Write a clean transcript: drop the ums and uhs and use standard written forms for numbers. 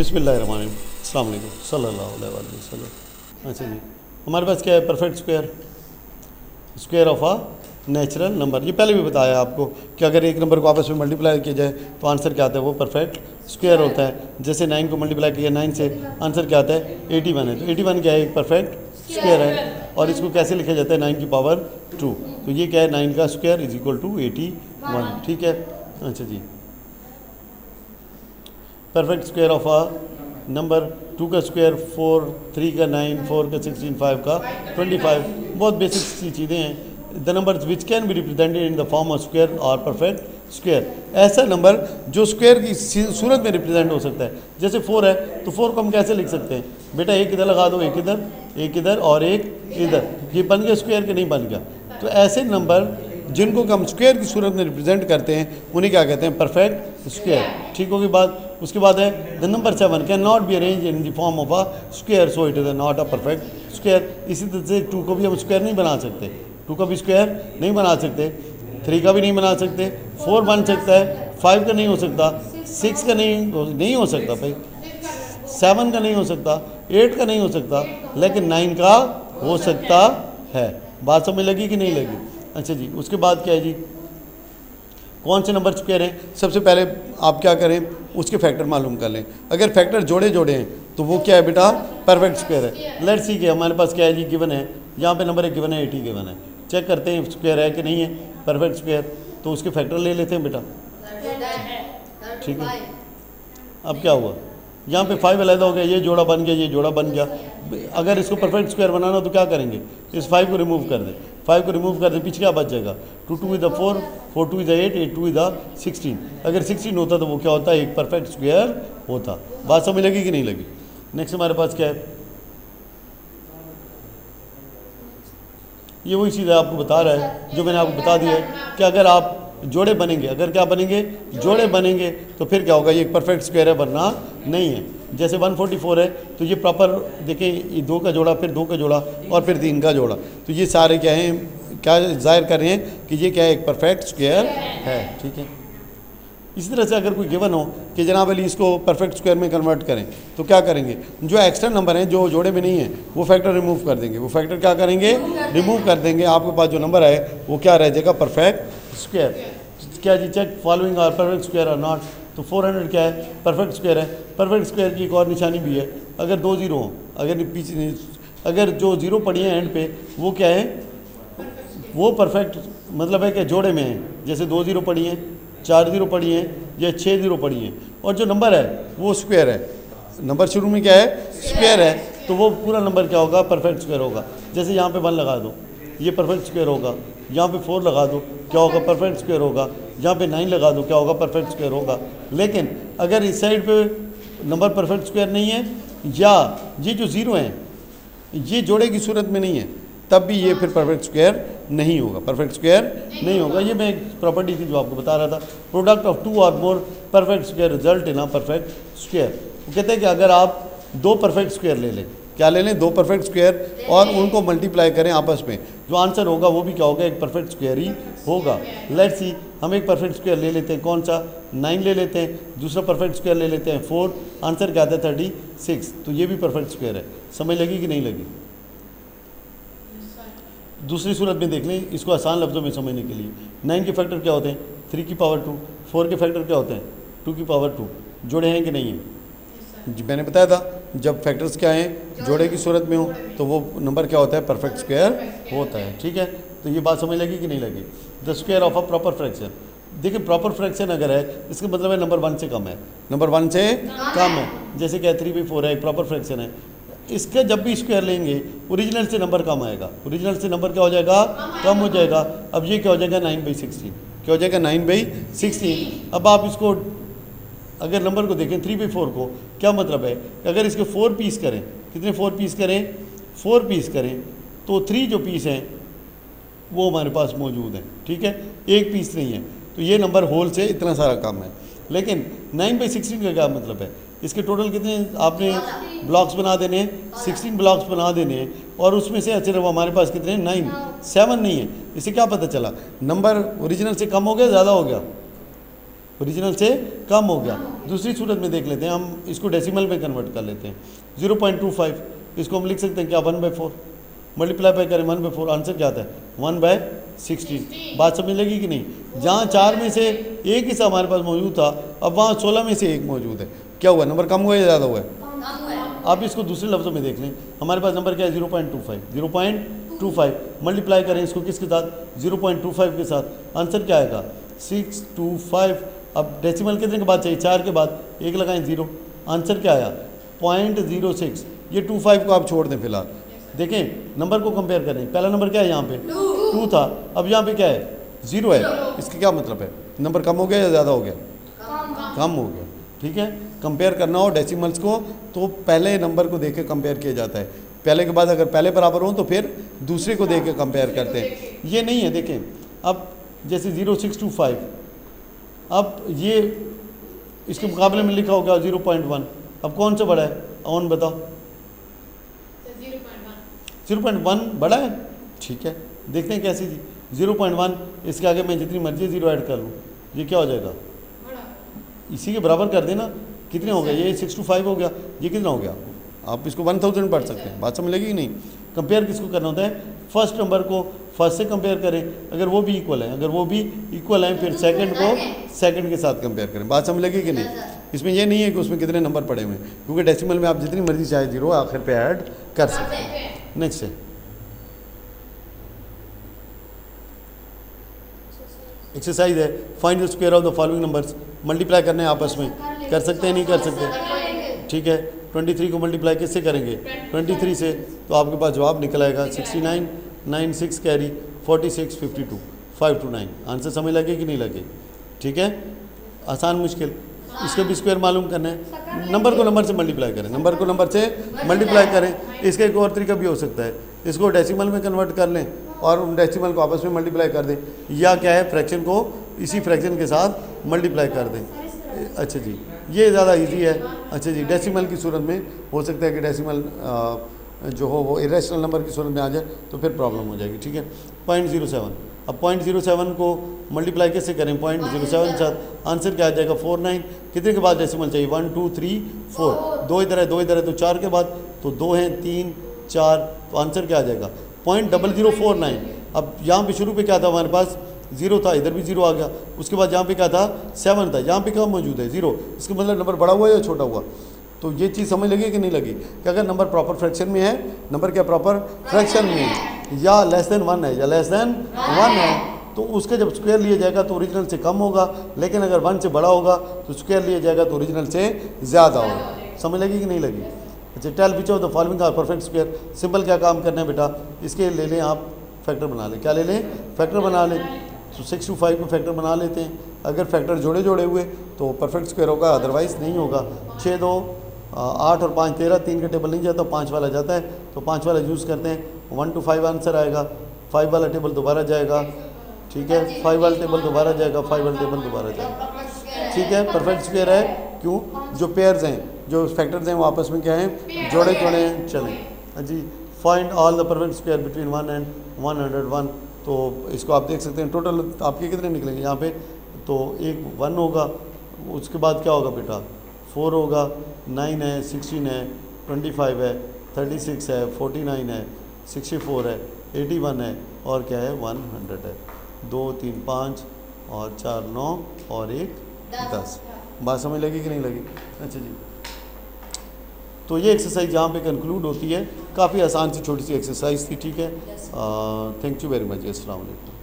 बिस्मिल्लाहिर्रहमानिर्रहीम, अस्सलाम वालेकुम, सल्लल्लाहु अलैहि वसल्लम। अच्छा जी, हमारे पास क्या है? Perfect square, square of a natural number. ये पहले भी बताया आपको कि अगर एक नंबर को आपस में मल्टीप्लाई किया जाए तो आंसर क्या आता है? वो परफेक्ट स्क्वायर होता है। जैसे 9 को मल्टीप्लाई किया 9 से, आंसर क्या आता है? 81 है। तो 81 क्या है? एक परफेक्ट स्क्वायर है। और इसको कैसे लिखा जाता है? 9 की पावर 2। तो ये क्या है? 9 का स्क्वायर इज इक्वल टू 81। ठीक है। अच्छा जी, perfect square of a number, 2 का स्क्वायर 4, 3 का 9, 4 का 16, 5 का 25। बहुत बेसिक सी चीज़ें हैं। The number which can be represented in the form of square और परफेक्ट स्क्वायर, ऐसा नंबर जो स्क्वायर की सूरत में रिप्रेजेंट हो सकता है। जैसे 4 है तो 4 को हम कैसे लिख सकते हैं? बेटा एक इधर लगा दो, एक इधर और एक इधर, ये बन गया स्क्वायर के नहीं बन गया। तो ऐसे नंबर जिनको हम स्क्वायर की सूरत में रिप्रेजेंट करते हैं उन्हें क्या कहते हैं? Perfect square. ठीक होगी बात। उसके बाद है the number 7 can not be arrange in the form of a square, so it is not a perfect square. इसी तरह से 2 को भी हम स्क्वायर नहीं बना सकते, 2 का भी स्क्वायर नहीं बना सकते, 3 का भी नहीं बना सकते, 4 बन सकता है, 5 का नहीं हो सकता, 6 का नहीं हो सकता भाई, 7 का नहीं हो सकता, 8 का नहीं हो सकता, लेकिन 9 का हो सकता है। बात समझ लगी कि नहीं लगी? अच्छा जी, उसके बाद क्या है जी? कौन से नंबर स्क्वायर हैं? सबसे पहले आप क्या करें? उसके फैक्टर मालूम कर लें। अगर फैक्टर जोड़े हैं तो वो क्या है बेटा? परफेक्ट स्क्वायर है। लेट्स सी कि हमारे पास क्या है जी? गिवन है, यहाँ पे नंबर एक गिवन है, 80 गिवन है। चेक करते हैं स्क्वायर है कि नहीं है परफेक्ट स्क्वायर। तो उसके फैक्टर ले लेते हैं बेटा। ठीक है, अब क्या हुआ? यहाँ पे 5 अलग हो गया, ये जोड़ा बन गया, ये जोड़ा बन गया। अगर इसको परफेक्ट स्क्वायर बनाना तो क्या करेंगे? इस 5 को रिमूव कर दें, 5 को रिमूव कर दें, पीछे क्या बच जाएगा? 2 2 is the 4, 4 2 is the 8, 8 2 is the 16। अगर 16 होता तो वो क्या होता? एक परफेक्ट स्क्वायर होता। बात समझ लगी कि नहीं लगी? नेक्स्ट हमारे पास क्या है? ये वही चीज़ है, आपको बता रहा है जो मैंने आपको बता दिया है कि अगर आप जोड़े बनेंगे, अगर क्या बनेंगे? जोड़े बनेंगे तो फिर क्या होगा? ये एक परफेक्ट स्क्वायर है, वरना नहीं है। जैसे 144 है तो ये प्रॉपर देखें, ये 2 का जोड़ा, फिर 2 का जोड़ा और फिर 3 का जोड़ा, तो ये सारे क्या हैं? क्या जाहिर कर रहे हैं कि ये क्या है? एक परफेक्ट स्क्वायर है। ठीक है। इसी तरह से अगर कोई गिवन हो कि जनाब अली इसको परफेक्ट स्क्वायर में कन्वर्ट करें तो क्या करेंगे? जो एक्स्ट्रा नंबर हैं जो जोड़े में नहीं है वो फैक्टर रिमूव कर देंगे। वो फैक्टर क्या करेंगे? रिमूव कर देंगे। आपके पास जो नंबर है वो क्या रह जाएगा? Perfect square. क्या जी? Check following are perfect square और नॉट। तो 400 क्या है? परफेक्ट स्क्वायर है। परफेक्ट स्क्वायर की एक और निशानी भी है, अगर 2 जीरो हो, अगर पीछे अगर जो जीरो पड़ी है एंड पे वो क्या है? वो परफेक्ट मतलब है कि जोड़े में है। जैसे 2 जीरो पड़ी हैं, 4 जीरो पड़ी हैं या 6 जीरो पड़ी हैं, और जो नंबर है वो स्क्वायर है। नंबर शुरू में क्या है? स्क्वायर है, तो वो पूरा नंबर क्या होगा? परफेक्ट स्क्वायर होगा। जैसे यहाँ पे 1 लगा दो, ये परफेक्ट स्क्वायर होगा। यहाँ पे 4 लगा दो, क्या होगा? परफेक्ट स्क्वायर होगा। यहाँ पे 9 लगा दो, क्या होगा? परफेक्ट स्क्वायर होगा। लेकिन अगर इस साइड पे नंबर परफेक्ट स्क्वायर नहीं है, या ये जो ज़ीरो हैं ये जोड़े की सूरत में नहीं है, तब भी ये फिर परफेक्ट स्क्वायर नहीं होगा, परफेक्ट स्क्वायर नहीं होगा। ये मैं एक प्रॉपर्टी थी जो आपको बता रहा था। प्रोडक्ट ऑफ 2 और more perfect square result in a perfect square. वो कहते हैं कि अगर आप 2 परफेक्ट स्क्वायर ले लें, क्या ले लें? 2 परफेक्ट स्क्वायर, और उनको मल्टीप्लाई करें आपस में, जो आंसर होगा वो भी क्या होगा? एक परफेक्ट स्क्वायर ही होगा। लेट्स सी, हम एक परफेक्ट स्क्वायर ले लेते हैं, कौन सा? 9 ले लेते हैं। दूसरा परफेक्ट स्क्वायर ले लेते हैं 4, आंसर क्या आता है? 36। तो ये भी परफेक्ट स्क्वायर है। समझ लगी कि नहीं लगी? दूसरी सूरत में देख लें, इसको आसान लफ्ज़ों में समझने के लिए। 9 के फैक्टर क्या होते हैं? 3 की पावर 2। 4 के फैक्टर क्या होते हैं? 2 की पावर 2। जोड़े हैं कि नहीं है? जी मैंने बताया था, जब फैक्टर्स क्या हैं? जोड़े की सूरत में हो तो वो नंबर क्या होता है? परफेक्ट स्क्वायर होता है। ठीक है, तो ये बात समझ लगी कि नहीं लगी? The square of a proper fraction. देखिए, प्रॉपर फ्रैक्शन अगर है, इसका मतलब है नंबर 1 से कम है, नंबर 1 से कम है। जैसे क्या 3/4 है, एक प्रॉपर फ्रैक्शन है। इसका जब भी स्क्वायर लेंगे ओरिजिनल से नंबर कम आएगा, ओरिजिनल से नंबर क्या हो जाएगा? कम हो जाएगा। अब ये क्या हो जाएगा? 9/16। क्या हो जाएगा? 9/16। अब आप इसको अगर नंबर को देखें 3/4 को, क्या मतलब है? अगर इसके 4 पीस करें, कितने 4 पीस करें? 4 पीस करें तो 3 जो पीस हैं वो हमारे पास मौजूद हैं। ठीक है, एक पीस नहीं है, तो ये नंबर होल से इतना सारा कम है। लेकिन 9/16 का क्या मतलब है? इसके टोटल कितने आपने ब्लॉक्स बना देने हैं? 16 ब्लॉक्स बना देने हैं, और उसमें से सिर्फ हमारे पास कितने? 9, 7 नहीं है। इससे क्या पता चला? नंबर ओरिजिनल से कम हो गया, ज़्यादा हो गया? ओरिजिनल से कम हो गया। दूसरी सूरत में देख लेते हैं, हम इसको डेसिमल में कन्वर्ट कर लेते हैं। 0.25 इसको हम लिख सकते हैं क्या 1/4, मल्टीप्लाई बाय करें 1/4, आंसर क्या आता है 1/16। बात समझ लगी कि नहीं? जहाँ 4 में से एक हिस्सा हमारे पास मौजूद था, अब वहाँ 16 में से एक मौजूद है, क्या हुआ नंबर कम हुआ या ज़्यादा हुआ है? आप इसको दूसरे लफ्ज़ों में देख लें, हमारे पास नंबर क्या है 0.25 मल्टीप्लाई करें इसको किसके साथ 0.25 के साथ, आंसर क्या आएगा 625। अब डेसिमल कितने के बाद चाहिए 4 के बाद, एक लगाएं 0, आंसर क्या आया 0.06। ये 25 को आप छोड़ दें फिलहाल। देखें नंबर को कंपेयर करें, पहला नंबर क्या है यहाँ पे 2 था, अब यहाँ पे क्या है 0 है। इसका क्या मतलब है नंबर कम हो गया या ज़्यादा हो गया? कम हो गया। ठीक है, कंपेयर करना हो डेसिमल्स को तो पहले नंबर को देख के कंपेयर किया जाता है, पहले के बाद अगर पहले बराबर हो तो फिर दूसरे को देख के कंपेयर करते हैं। ये नहीं है, देखें अब जैसे 0625, अब ये इसके मुकाबले में लिखा होगा 0.1, अब कौन सा बड़ा है ऑन बताओ? 0.1 बड़ा है। ठीक है, देखते हैं कैसी थी 0.1, इसके आगे मैं जितनी मर्जी 0 ऐड कर लूँ, ये क्या हो जाएगा इसी के बराबर कर देना। कितने हो गए ये 625 हो गया, ये कितना हो गया? आप इसको 1000 पढ़ सकते हैं। बात समझ लगी कि नहीं? कंपेयर किसको करना होता है? फर्स्ट नंबर को फर्स्ट से कंपेयर करें, अगर वो भी इक्वल है, अगर वो भी इक्वल है फिर सेकंड को सेकंड के साथ कंपेयर करें। बात समझ लगी कि नहीं? इसमें ये नहीं है कि उसमें कितने नंबर पड़े हुए हैं, क्योंकि डेसिमल में आप जितनी मर्जी चाहे 0 आखिर पे ऐड कर सकते हैं। नेक्स्ट है एक्सरसाइज है, find the square of the following numbers. Multiply करने हैं आपस में, कर सकते हैं नहीं कर सकते? ठीक है, 23 को मल्टीप्लाई किससे करेंगे 23 से, तो आपके पास जवाब निकल आएगा 69, 9 6 कैरी 46 52 5 to 9। आंसर समझ लगे कि नहीं लगे? ठीक है, आसान मुश्किल, इसका भी स्क्वायर मालूम करना है, नंबर को नंबर से मल्टीप्लाई करें, नंबर को नंबर से मल्टीप्लाई करें। इसका एक और तरीका भी हो सकता है, इसको डेसिमल में कन्वर्ट कर लें और उन डेसिमल को आपस में मल्टीप्लाई कर दें, या क्या है फ्रैक्शन को इसी फ्रैक्शन के साथ मल्टीप्लाई कर दें। अच्छा जी, ये ज़्यादा इजी है। अच्छा जी, डेसिमल की सूरत में हो सकता है कि डेसिमल जो हो वो इरेशनल नंबर की सूरत में आ जाए तो फिर प्रॉब्लम हो जाएगी। ठीक है, 0.07, अब 0.07 को मल्टीप्लाई कैसे करें 0.07 के साथ, आंसर क्या आ जाएगा 49। कितने के बाद डेसिमल चाहिए 1 2 3 4, 2 इधर है 2 इधर है, तो 4 के बाद तो 2 हैं 3 4, तो आंसर क्या आ जाएगा 0.0049। अब यहाँ पे शुरू पे क्या था हमारे पास 0 था, इधर भी 0 आ गया, उसके बाद यहाँ पे क्या था 7 था, यहाँ पे क्या मौजूद है 0, इसका मतलब नंबर बड़ा हुआ या छोटा हुआ? तो ये चीज़ समझ लगी कि नहीं लगी कि अगर नंबर प्रॉपर फ्रैक्शन में है, नंबर क्या प्रॉपर फ्रैक्शन में है, या लेस देन 1 है या लेस देन 1 है, तो उसका जब स्क्वायर लिया जाएगा तो ओरिजिनल से कम होगा, लेकिन अगर 1 से बड़ा होगा तो स्क्वायर लिया जाएगा तो ओरिजिनल से ज़्यादा होगा। समझ लगी कि नहीं लगी? अच्छा, tell which of the following are perfect square. Simple क्या काम करना है बेटा, इसके ले लें आप फैक्टर बना लें, क्या ले लें फैक्टर बना लें। तो 6 to 5 को फैक्टर बना लेते हैं, अगर फैक्टर जोड़े जोड़े हुए तो परफेक्ट स्क्वायर होगा, अदरवाइज़ नहीं होगा। 6 2 8 और 5 13, 3 का टेबल नहीं जाता, 5 वाला जाता है, तो 5 वाला यूज़ करते हैं। 1 to 5 आंसर आएगा, 5 वाला टेबल दोबारा जाएगा। ठीक है, 5 वाला टेबल दोबारा जाएगा, 5 वाला टेबल दोबारा जाएगा। ठीक है, परफेक्ट स्क्वायर है, क्यों? जो पेयर्स हैं, जो फैक्टर्स हैं वो आपस में क्या हैं जोड़े जोड़े हैं। चलें जी, find all the perfect square between 1 and 101। तो इसको आप देख सकते हैं, टोटल आपके कितने निकलेंगे यहाँ पे, तो एक 1 होगा, उसके बाद क्या होगा बेटा 4 होगा, 9 है 16 है 25 है 36 है 49 है 64 है 81 है और क्या है 100 है। 2 3 5 और 4 9 और 1 10। बात समझ लगी कि नहीं लगी? अच्छा जी, तो ये एक्सरसाइज यहाँ पे कंक्लूड होती है, काफ़ी आसान सी छोटी सी एक्सरसाइज थी। ठीक है, थैंक यू वेरी मच, अस्सलाम वालेकुम।